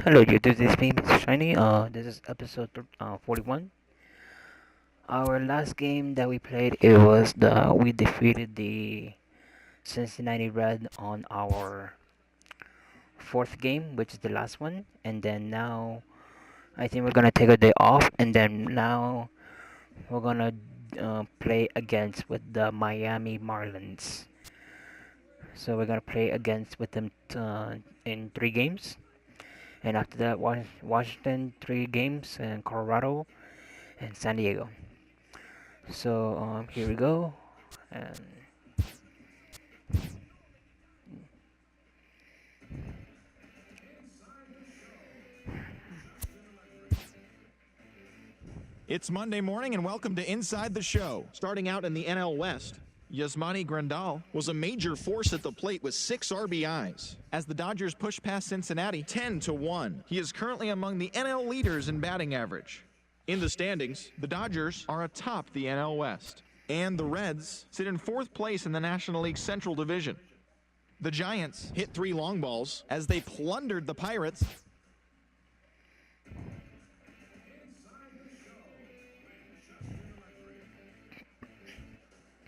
Hello YouTube, this is me, Mr. Shiny. This is episode 41. Our last game that we played, it was we defeated the Cincinnati Red on our fourth game, which is the last one. And then now, I think we're gonna take a day off, and then now we're gonna play against with the Miami Marlins. So we're gonna play against with them in 3 games. And after that, Washington 3 games, and Colorado and San Diego. So here we go, and It's Monday morning and welcome to Inside the Show. Starting out in the NL West, Yasmani Grandal was a major force at the plate with 6 RBIs as the Dodgers push past Cincinnati 10-1. He is currently among the NL leaders in batting average. In the standings, the Dodgers are atop the NL West, and the Reds sit in 4th place in the National League Central Division. The Giants hit 3 long balls as they plundered the Pirates.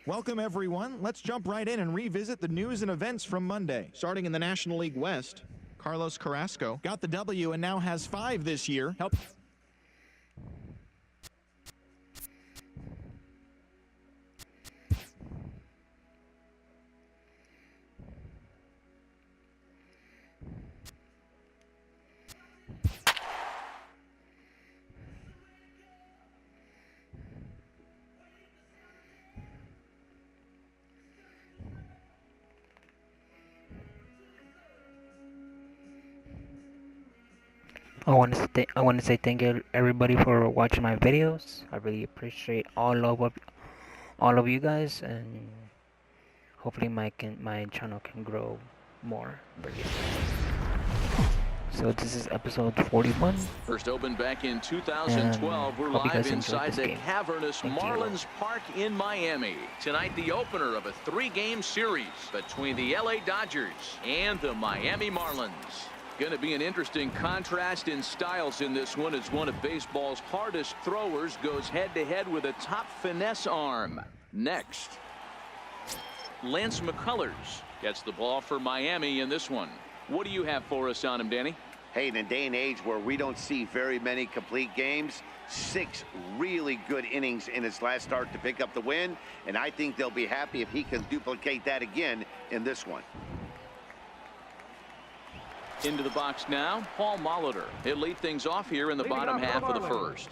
Welcome, everyone. Let's jump right in and revisit the news and events from Monday. Starting in the National League West, Carlos Carrasco got the W and now has 5 this year. I want to say thank you everybody for watching my videos. I really appreciate all of you guys, and hopefully my channel can grow more very soon. So this is episode 41. First opened back in 2012. We're live inside the cavernous Marlins Park in Miami. Tonight, the opener of a 3-game series between the LA Dodgers and the Miami Marlins. Going to be an interesting contrast in styles in this one, as one of baseball's hardest throwers goes head-to-head with a top finesse arm. Next, Lance McCullers gets the ball for Miami in this one. What do you have for us on him, Danny? Hey, in a day and age where we don't see very many complete games, 6 really good innings in his last start to pick up the win, and I think they'll be happy if he can duplicate that again in this one. Into the box now, Paul Molitor. He'll lead things off here in the bottom half of the first.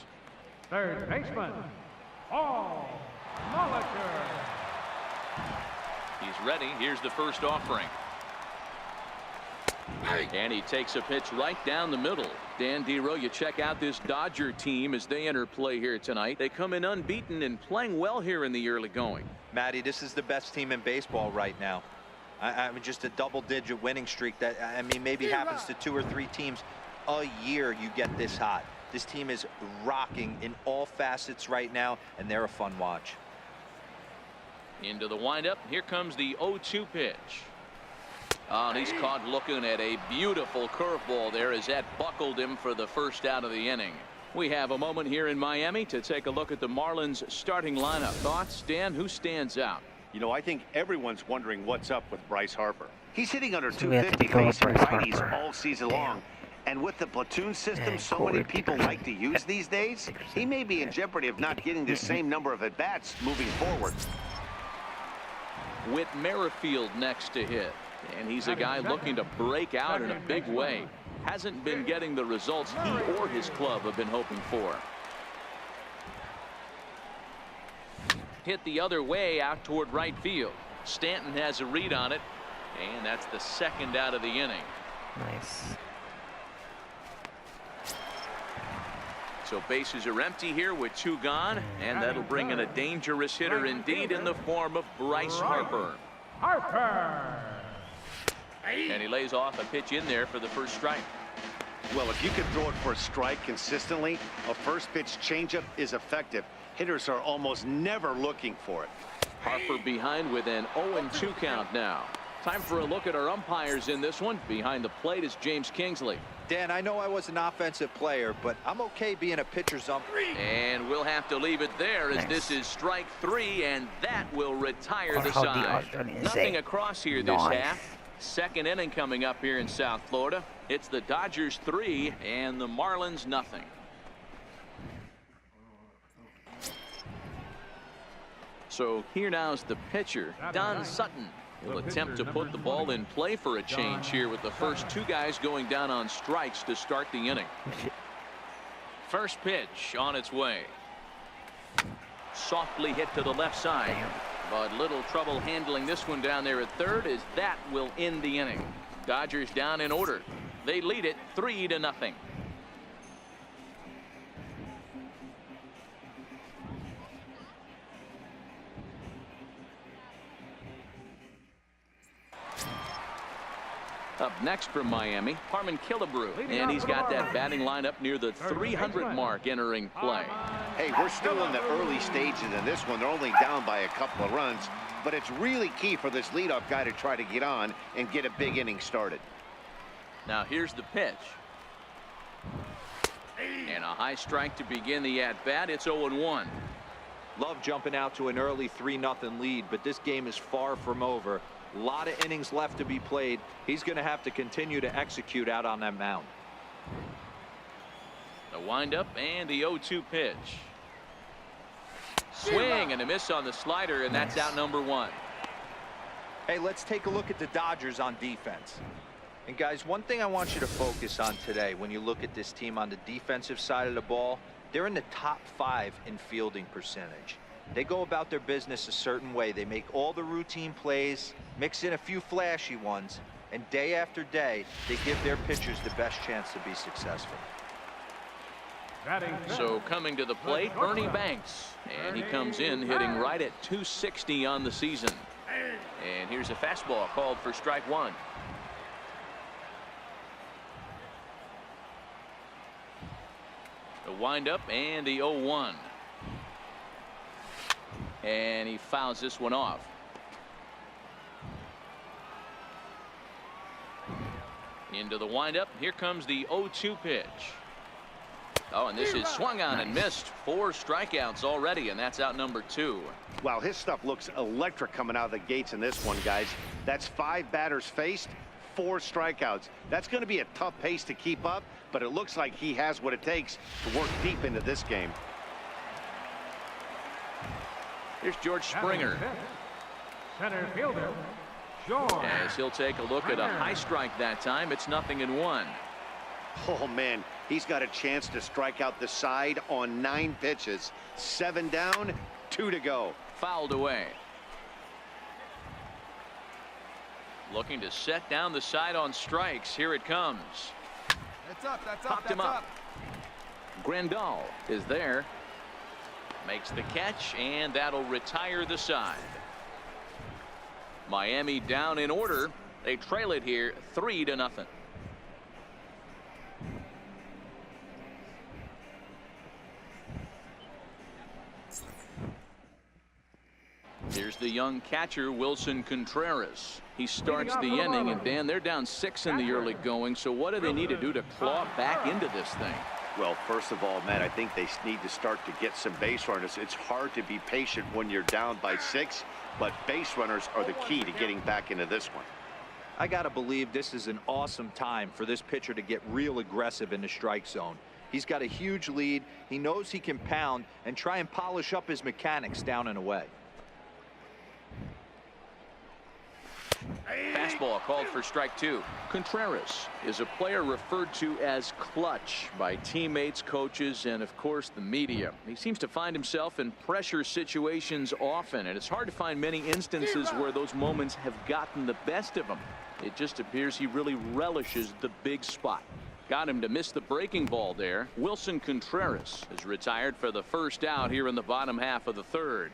Third baseman, Paul Molitor. He's ready. Here's the first offering. And he takes a pitch right down the middle. Dan Dero, you check out this Dodger team as they enter play here tonight. They come in unbeaten and playing well here in the early going. Matty, this is the best team in baseball right now. I mean, just a double-digit winning streak that, I mean, maybe happens to 2 or 3 teams a year. You get this hot. This team is rocking in all facets right now, and they're a fun watch. Into the windup. Here comes the 0-2 pitch. Oh, and he's caught looking at a beautiful curveball there as that buckled him for the first out of the inning. We have a moment here in Miami to take a look at the Marlins starting lineup. Thoughts, Dan? Who stands out? You know, I think everyone's wondering what's up with Bryce Harper. He's hitting under So we have to 250 go with facing Bryce righties Harper. all season long. And with the platoon system And so many Corey people Dickerson. like to use these days, he may be in jeopardy of not getting the same number of at-bats moving forward. With Merrifield next to hit. And he's a guy looking to break out in a big way. Hasn't been getting the results he or his club have been hoping for. Hit the other way out toward right field. Stanton has a read on it, and that's the second out of the inning. Nice. So bases are empty here with 2 gone, and that'll bring in a dangerous hitter indeed in the form of Bryce Harper. Harper. And he lays off a pitch in there for the first strike. Well, if you can throw it for a strike consistently, a first pitch changeup is effective. Hitters are almost never looking for it. Harper behind with an 0-2 count now. Time for a look at our umpires in this one. Behind the plate is James Kingsley. Dan, I know I was an offensive player, but I'm okay being a pitcher's umpire. And we'll have to leave it there as this is strike 3, and that will retire the side. Nothing across here this half. Second inning coming up here in South Florida. It's the Dodgers 3 and the Marlins nothing. So here now is the pitcher, Don Sutton. He'll attempt to put the ball in play for a change here with the first 2 guys going down on strikes to start the inning. First pitch on its way. Softly hit to the left side. But little trouble handling this one down there at third, as that will end the inning. Dodgers down in order. They lead it 3-0. Up next from Miami, Harmon Killebrew, and he's got that batting lineup near the 300 mark entering play. Hey, we're still in the early stages in this one. They're only down by a couple of runs, but it's really key for this leadoff guy to try to get on and get a big inning started. Now here's the pitch. And a high strike to begin the at-bat. It's 0-1. Love jumping out to an early 3-0 lead, but this game is far from over. A lot of innings left to be played. He's going to have to continue to execute out on that mound. The windup and the 0-2 pitch. Swing and a miss on the slider, and that's out number 1. Hey, let's take a look at the Dodgers on defense. And guys, one thing I want you to focus on today when you look at this team on the defensive side of the ball, they're in the top 5 in fielding percentage. They go about their business a certain way. They make all the routine plays, mix in a few flashy ones, and day after day, they give their pitchers the best chance to be successful. So coming to the plate, Ernie Banks, and he comes in hitting right at 260 on the season. And here's a fastball called for strike 1. The windup and the 0-1. And he fouls this one off. Into the windup. Here comes the 0-2 pitch. Oh, and this is swung on and missed. 4 strikeouts already, and that's out number 2. Wow, his stuff looks electric coming out of the gates in this one, guys. That's 5 batters faced, 4 strikeouts. That's going to be a tough pace to keep up, but it looks like he has what it takes to work deep into this game. Here's George Springer. Center fielder, George. As he'll take a look at a high strike that time. It's 0-1. Oh, man, he's got a chance to strike out the side on 9 pitches. 7 down, 2 to go. Fouled away. Looking to set down the side on strikes. Here it comes. That's up, that's up, Popped him up. Grandal is there. Makes the catch, and that'll retire the side. Miami down in order. They trail it here 3-0. Here's the young catcher, Wilson Contreras. He starts the inning, and Dan, they're down 6 in the early going. So what do they need to do to claw back into this thing? Well, first of all, Matt, I think they need to start to get some base runners. It's hard to be patient when you're down by 6, but base runners are the key to getting back into this one. I got to believe this is an awesome time for this pitcher to get real aggressive in the strike zone. He's got a huge lead. He knows he can pound and try and polish up his mechanics down and away. Fastball called for strike 2. Contreras is a player referred to as clutch by teammates, coaches, and of course the media. He seems to find himself in pressure situations often, and it's hard to find many instances where those moments have gotten the best of him. It just appears he really relishes the big spot. Got him to miss the breaking ball there. Wilson Contreras is retired for the first out here in the bottom half of the 3rd.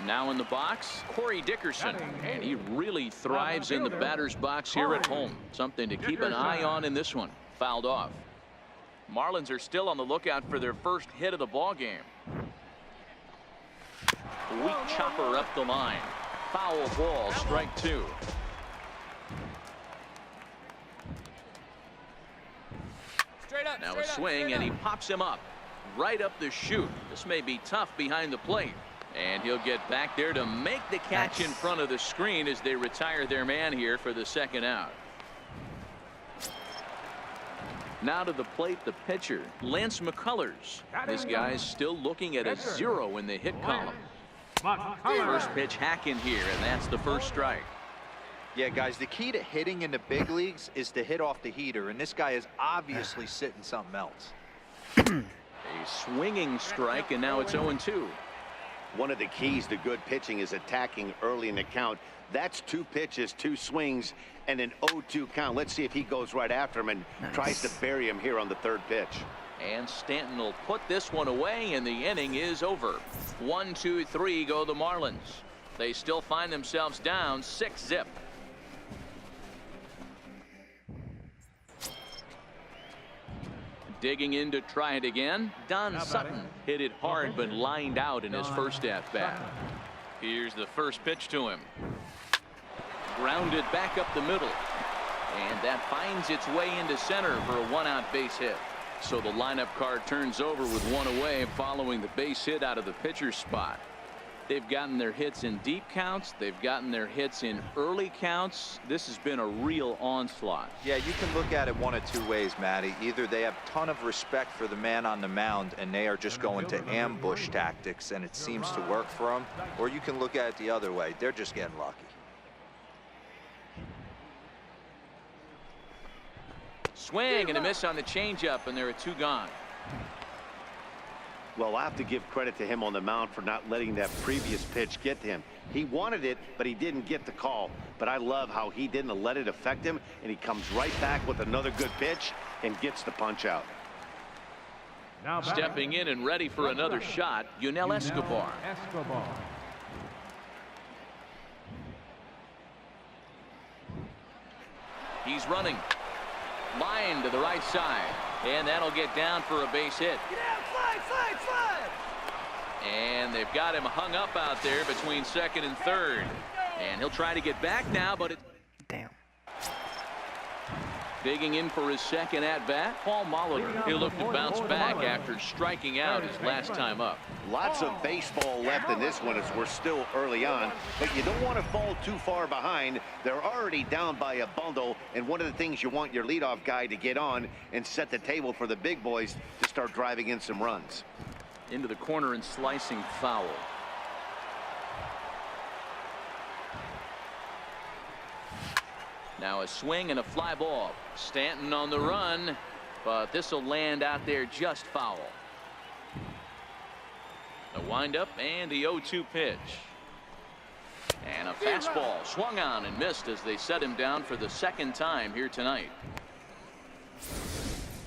Now in the box, Corey Dickerson, and he really thrives in the batter's box here at home. Something to keep an eye on in this one. Fouled off. Marlins are still on the lookout for their first hit of the ball game. Weak chopper up the line. Foul ball, strike 2. Now a swing, and he pops him up right up the chute. This may be tough behind the plate. And he'll get back there to make the catch in front of the screen as they retire their man here for the second out. Now to the plate, the pitcher, Lance McCullers. This guy's still looking at a 0 in the hit column. First pitch hack in here, and that's the first strike. Yeah, guys, the key to hitting in the big leagues is to hit off the heater, and this guy is obviously sitting something else. A swinging strike, and now it's 0-2. One of the keys to good pitching is attacking early in the count. That's 2 pitches, 2 swings, and an 0-2 count. Let's see if he goes right after him and tries to bury him here on the 3rd pitch. And Stanton will put this one away, and the inning is over. 1, 2, 3 go the Marlins. They still find themselves down 6-zip. Digging in to try it again. Don Sutton hit it hard but lined out in his first at-bat. Here's the first pitch to him. Grounded back up the middle. And that finds its way into center for a 1-out base hit. So the lineup card turns over with 1 away following the base hit out of the pitcher's spot. They've gotten their hits in deep counts. They've gotten their hits in early counts. This has been a real onslaught. Yeah, you can look at it one of 2 ways, Matty. Either they have a ton of respect for the man on the mound and they are just going to ambush tactics and it seems to work for them, or you can look at it the other way. They're just getting lucky. Swing and a miss on the changeup, and there are 2 gone. Well, I have to give credit to him on the mound for not letting that previous pitch get to him. He wanted it, but he didn't get the call. But I love how he didn't let it affect him, and he comes right back with another good pitch and gets the punch out. Stepping in and ready for another shot, Yunel Escobar. He's running. Line to the right side. And that'll get down for a base hit. And they've got him hung up out there between 2nd and 3rd. And he'll try to get back now, but it... Damn. Digging in for his second at-bat, Paul Molitor. He'll look to bounce back after striking out his last time up. Lots of baseball left in this one as we're still early on, but you don't want to fall too far behind. They're already down by a bundle, and one of the things you want your leadoff guy to get on and set the table for the big boys to start driving in some runs. Into the corner and slicing foul. Now a swing and a fly ball. Stanton on the run, but this will land out there just foul. A windup and the 0-2 pitch. And a fastball swung on and missed as they set him down for the 2nd time here tonight.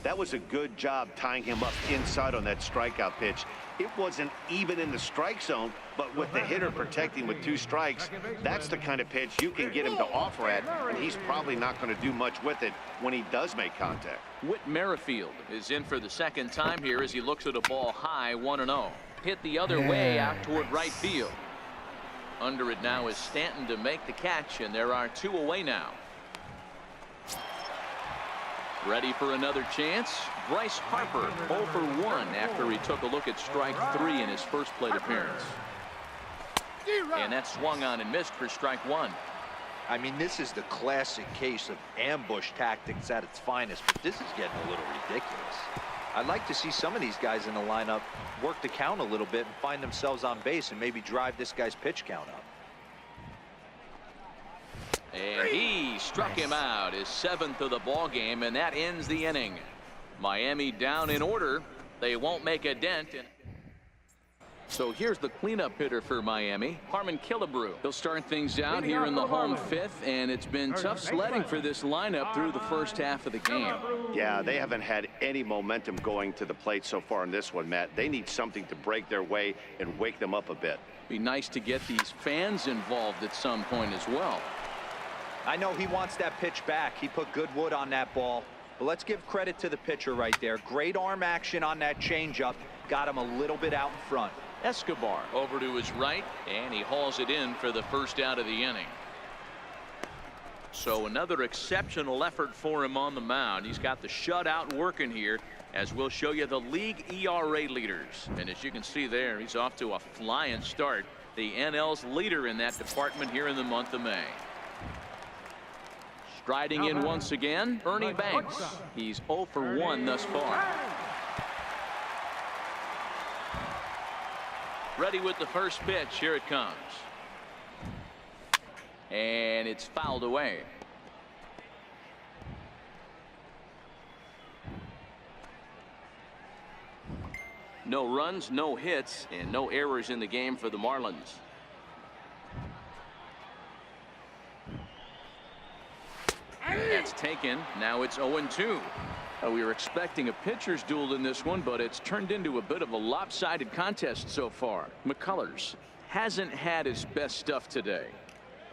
That was a good job tying him up inside on that strikeout pitch. It wasn't even in the strike zone, but with the hitter protecting with 2 strikes, that's the kind of pitch you can get him to offer at, and he's probably not going to do much with it when he does make contact. Whit Merrifield is in for the 2nd time here as he looks at a ball high, 1-0. Hit the other way out toward right field. Under it now is Stanton to make the catch, and there are 2 away now. Ready for another chance. Bryce Harper 0 for 1 after he took a look at strike 3 in his first plate appearance. And that swung on and missed for strike 1. I mean, this is the classic case of ambush tactics at its finest, but this is getting a little ridiculous. I'd like to see some of these guys in the lineup work the count a little bit and find themselves on base and maybe drive this guy's pitch count up. And he struck him out, his 7th of the ball game, and that ends the inning. Miami down in order. They won't make a dent. So here's the cleanup hitter for Miami, Harmon Killebrew. He'll start things out here in the home 5th, and it's been tough sledding for this lineup through the first half of the game. Yeah, they haven't had any momentum going to the plate so far in this one, Matt. They need something to break their way and wake them up a bit. Be nice to get these fans involved at some point as well. I know he wants that pitch back. He put good wood on that ball. But let's give credit to the pitcher right there. Great arm action on that changeup. Got him a little bit out in front. Escobar over to his right, and he hauls it in for the first out of the inning. So another exceptional effort for him on the mound. He's got the shutout working here, as we'll show you the league ERA leaders. And as you can see there, he's off to a flying start. The NL's leader in that department here in the month of May. Striding in once again, Ernie Banks. He's 0 for 1 thus far. Ready with the first pitch. Here it comes. And it's fouled away. No runs, no hits, and no errors in the game for the Marlins. That's taken. Now it's 0-2. We were expecting a pitcher's duel in this one, but it's turned into a bit of a lopsided contest so far. McCullers hasn't had his best stuff today.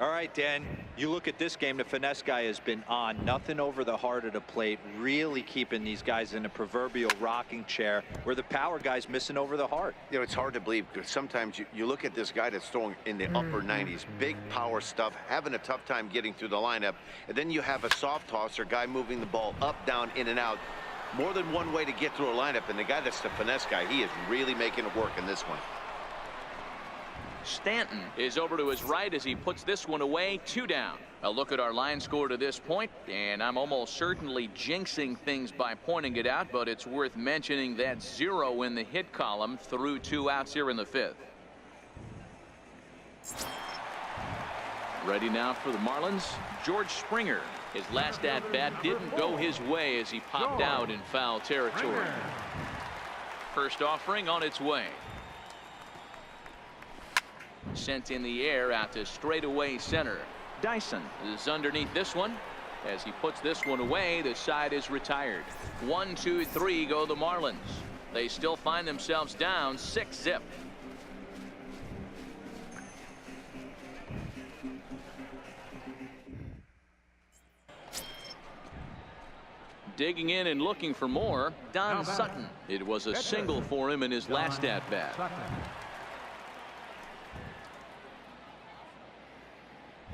All right, Dan, you look at this game, the finesse guy has been on. Nothing over the heart of the plate, really keeping these guys in a proverbial rocking chair, where the power guy's missing over the heart. You know, it's hard to believe, because sometimes you look at this guy that's throwing in the upper 90s, big power stuff, having a tough time getting through the lineup, and then you have a soft tosser guy moving the ball up, down, in and out. More than one way to get through a lineup, and the guy that's the finesse guy, he is really making it work in this one. Stanton is over to his right as he puts this one away. 2 down. A look at our line score to this point, and I'm almost certainly jinxing things by pointing it out, but it's worth mentioning that 0 in the hit column through 2 outs here in the 5th. Ready now for the Marlins, George Springer. His last at bat didn't go his way as he popped out in foul territory. First offering on its way. Sent in the air out to straightaway center. Dyson is underneath this one. As he puts this one away, the side is retired. 1, 2, 3 go the Marlins. They still find themselves down 6-0. Digging in and looking for more, Don Sutton. It was a single for him in his last at bat.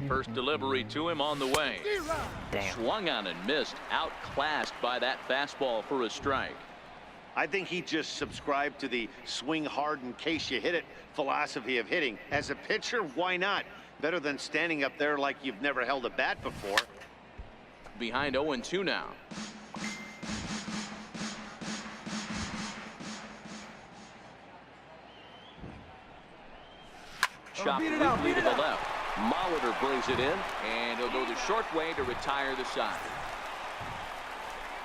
First delivery to him on the way. Damn. Swung on and missed. Outclassed by that fastball for a strike. I think he just subscribed to the swing hard in case you hit it philosophy of hitting. As a pitcher, why not? Better than standing up there like you've never held a bat before. Behind 0-2 now. Chop quickly to the left. Molitor brings it in, and he'll go the short way to retire the side.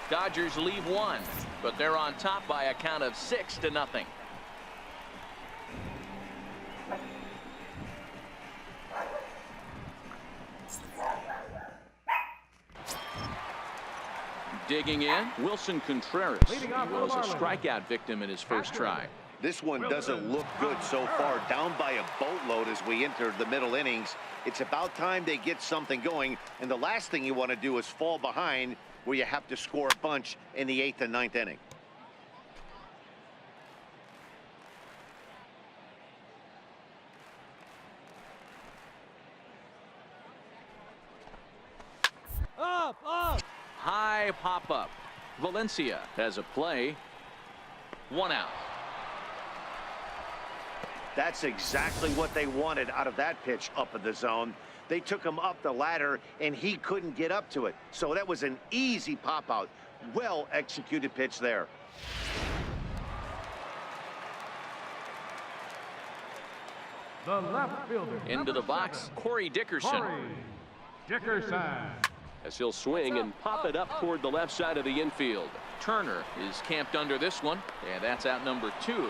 Dodgers leave 1, but they're on top by a count of 6-0. Digging in, Wilson Contreras. He was a strikeout victim in his first try. This one doesn't look good so far. Down by a boatload as we enter the middle innings. It's about time they get something going, and the last thing you want to do is fall behind where you have to score a bunch in the 8th and 9th inning. Up. High pop up. Valencia has a play. 1 out. That's exactly what they wanted out of that pitch up in the zone. They took him up the ladder, and he couldn't get up to it. So that was an easy pop out. Well executed pitch there. The left fielder. Into the box, Corey Dickerson. Corey Dickerson. As he'll swing and pop it up toward the left side of the infield. Turner is camped under this one, and that's out number 2.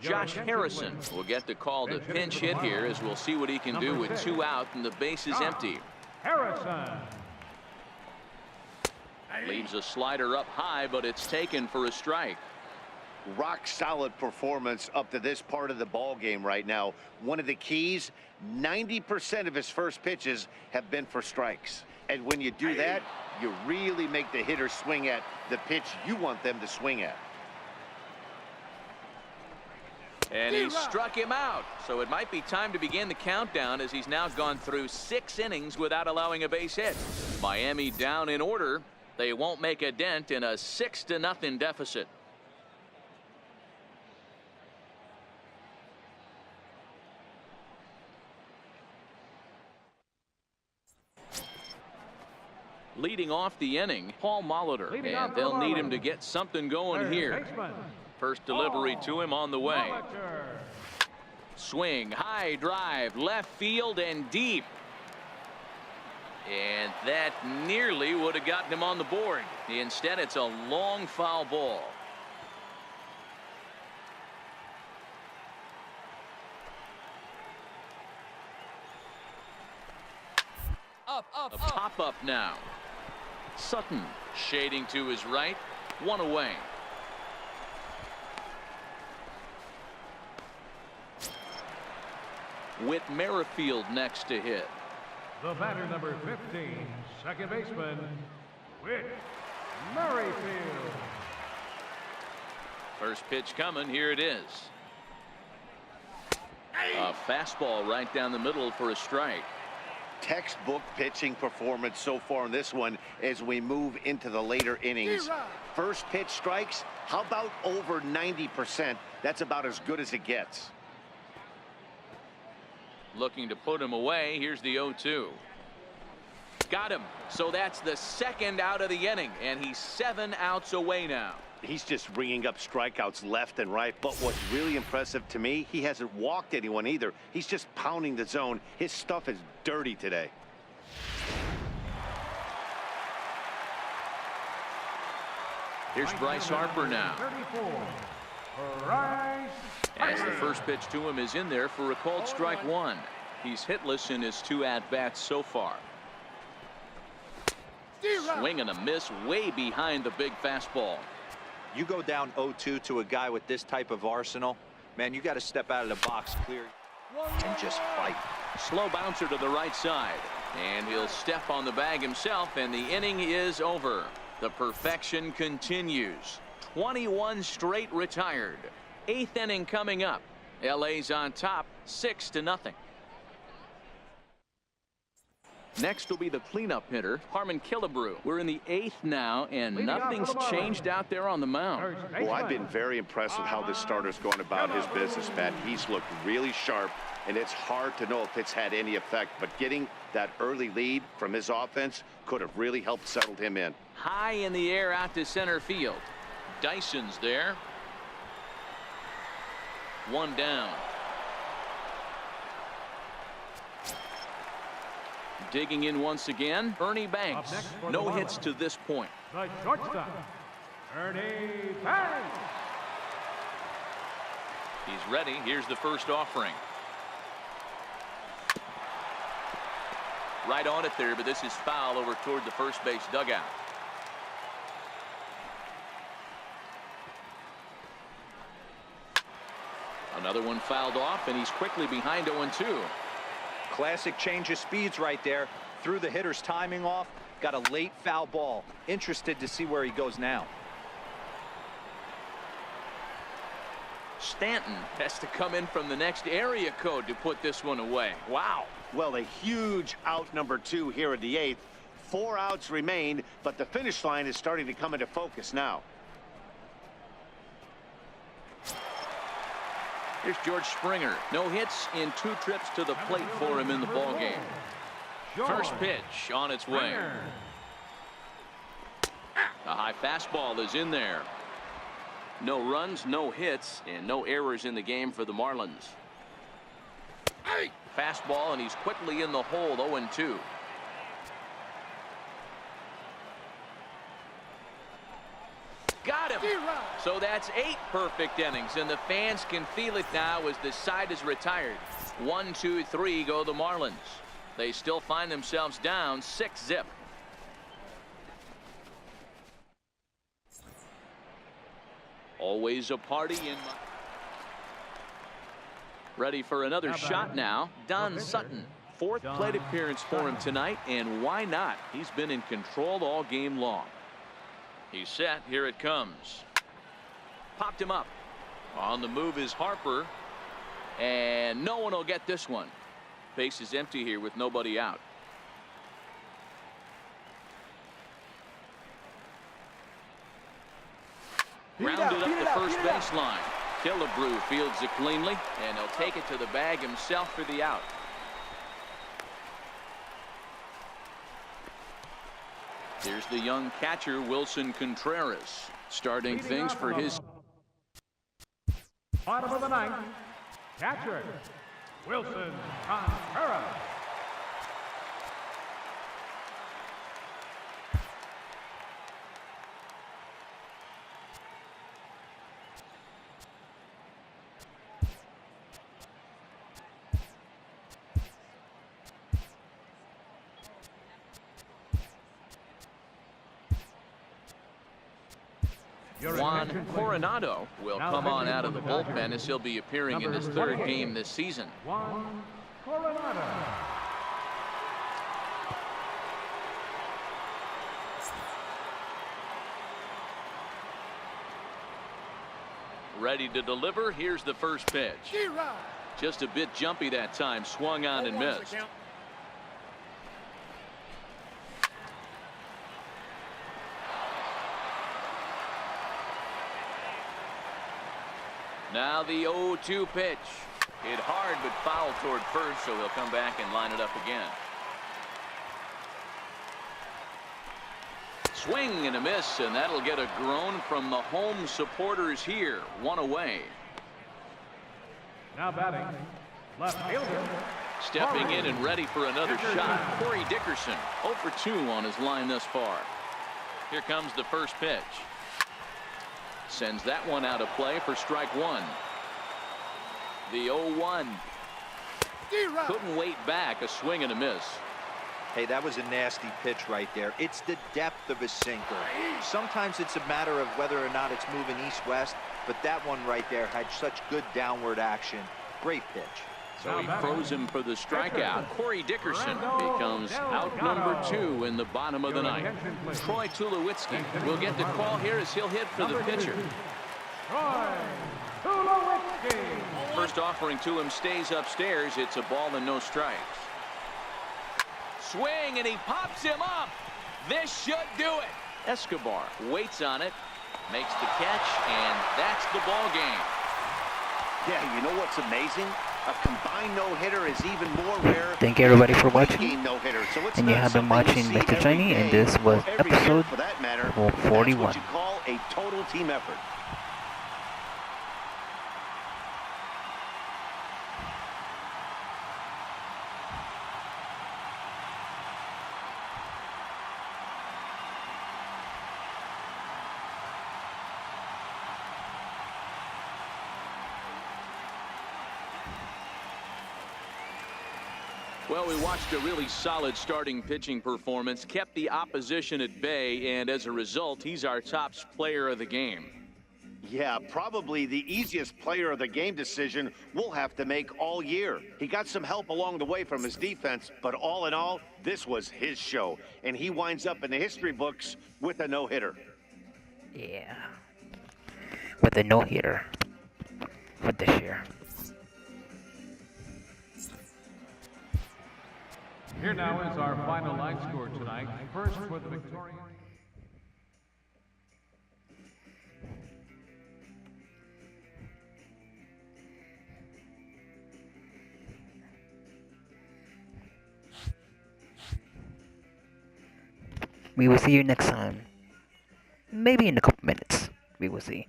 Josh Harrison will get the call to pinch hit here, as we'll see what he can do with 2 out and the base is empty. Harrison. Leaves a slider up high, but it's taken for a strike. Rock solid performance up to this part of the ball game right now. One of the keys, 90% of his first pitches have been for strikes. And when you do that, you really make the hitter swing at the pitch you want them to swing at. And he struck him out. So it might be time to begin the countdown, as he's now gone through 6 innings without allowing a base hit. Miami down in order. They won't make a dent in a 6-0 deficit. Leading off the inning, Paul Molitor, and they'll need him to get something going here. First delivery to him on the way. Swing, high drive, left field and deep. And that nearly would have gotten him on the board. Instead, it's a long foul ball. A pop-up now. Sutton shading to his right. 1 away. Whit Merrifield next to hit. The batter, number 15, second baseman, Whit Merrifield. First pitch coming. Here it is. A fastball right down the middle for a strike. Textbook pitching performance so far in this one as we move into the later innings. First pitch strikes, how about over 90%? That's about as good as it gets. Looking to put him away. Here's the 0-2. Got him. So that's the second out of the inning, and he's 7 outs away now. He's just ringing up strikeouts left and right. But what's really impressive to me, he hasn't walked anyone either. He's just pounding the zone. His stuff is dirty today. Here's Bryce Harper now. 34, Bryce. As the first pitch to him is in there for a called strike 1. He's hitless in his 2 at-bats so far. Swing and a miss way behind the big fastball. You go down 0-2 to a guy with this type of arsenal, man, you got to step out of the box clear and just fight. Slow bouncer to the right side, and he'll step on the bag himself, and the inning is over. The perfection continues. 21 straight retired. 8th inning coming up. LA's on top 6-0. Next will be the cleanup hitter, Harmon Killebrew. We're in the 8th now, and nothing's changed out there on the mound. Well, I've been very impressed with how this starter's going about his business, Matt. He's looked really sharp, and it's hard to know if it's had any effect, but getting that early lead from his offense could have really helped settle him in. High in the air out to center field. Dyson's there. 1 down. Digging in once again, Ernie Banks. No hits to this point. The shortstop, Ernie Banks. He's ready. Here's the first offering. Right on it there, but this is foul over toward the first base dugout. Another one fouled off, and he's quickly behind 0-2. Classic change of speeds right there. Threw the hitter's timing off. Got a late foul ball. Interested to see where he goes now. Stanton has to come in from the next area code to put this one away. Wow. Well, a huge out number 2 here in the 8th. 4 outs remain, but the finish line is starting to come into focus now. Here's George Springer. No hits in 2 trips to the plate for him in the ballgame. First pitch on its way. A high fastball is in there. No runs, no hits, and no errors in the game for the Marlins. Fastball, and he's quickly in the hole. 0-2. Got him. So that's 8 perfect innings, and the fans can feel it now as the side is retired. 1, 2, 3 go the Marlins. They still find themselves down 6-0. Always a party in my... Ready for another shot now. Don Sutton. 4th plate appearance for him tonight, and why not? He's been in control all game long. He's set. Here it comes. Popped him up. On the move is Harper. And no one will get this one. Base is empty here with nobody out. Grounded up the first baseline. Killebrew fields it cleanly, and he'll take it to the bag himself for the out. Here's the young catcher, Wilson Contreras, starting things for his. Bottom of the ninth, catcher, Wilson Contreras. Juan Coronado will come on out of the bullpen as he'll be appearing in his third game this season. Juan Coronado. Ready to deliver. Here's the first pitch. Just a bit jumpy that time. Swung on and missed. Now the 0-2 pitch. Hit hard but foul toward first, so he'll come back and line it up again. Swing and a miss, and that'll get a groan from the home supporters here. One away. Now batting, left fielder. Stepping in and ready for another shot, Corey Dickerson. 0 for 2 on his line thus far. Here comes the first pitch. Sends that one out of play for strike one. The 0-1. Couldn't wait back. A swing and a miss. Hey, that was a nasty pitch right there. It's the depth of a sinker. Sometimes it's a matter of whether or not it's moving east-west, but that one right there had such good downward action. Great pitch. So he froze him for the strikeout. Corey Dickerson becomes out number 2 in the bottom of the ninth. Troy Tulowitzki will get the call here as he'll hit for the pitcher. Troy Tulowitzki. First offering to him stays upstairs. It's a ball and no strikes. Swing, and he pops him up. This should do it. Escobar waits on it, makes the catch, and that's the ball game. Yeah, you know what's amazing? A combined no-hitter is even more rare. Thank you everybody for watching. No-hitter. So And you have been watching Mr. Shiny, and this was episode for that matter, 41. That's what you call a total team effort. Well, we watched a really solid starting pitching performance, kept the opposition at bay, and as a result, he's our top player of the game. Yeah, probably the easiest player of the game decision we'll have to make all year. He got some help along the way from his defense, but all in all, this was his show, and he winds up in the history books with a no-hitter. Yeah. With a no-hitter for this year. Here now is our final line score tonight. First for the Victorian. We will see you next time. Maybe in a couple minutes. We will see.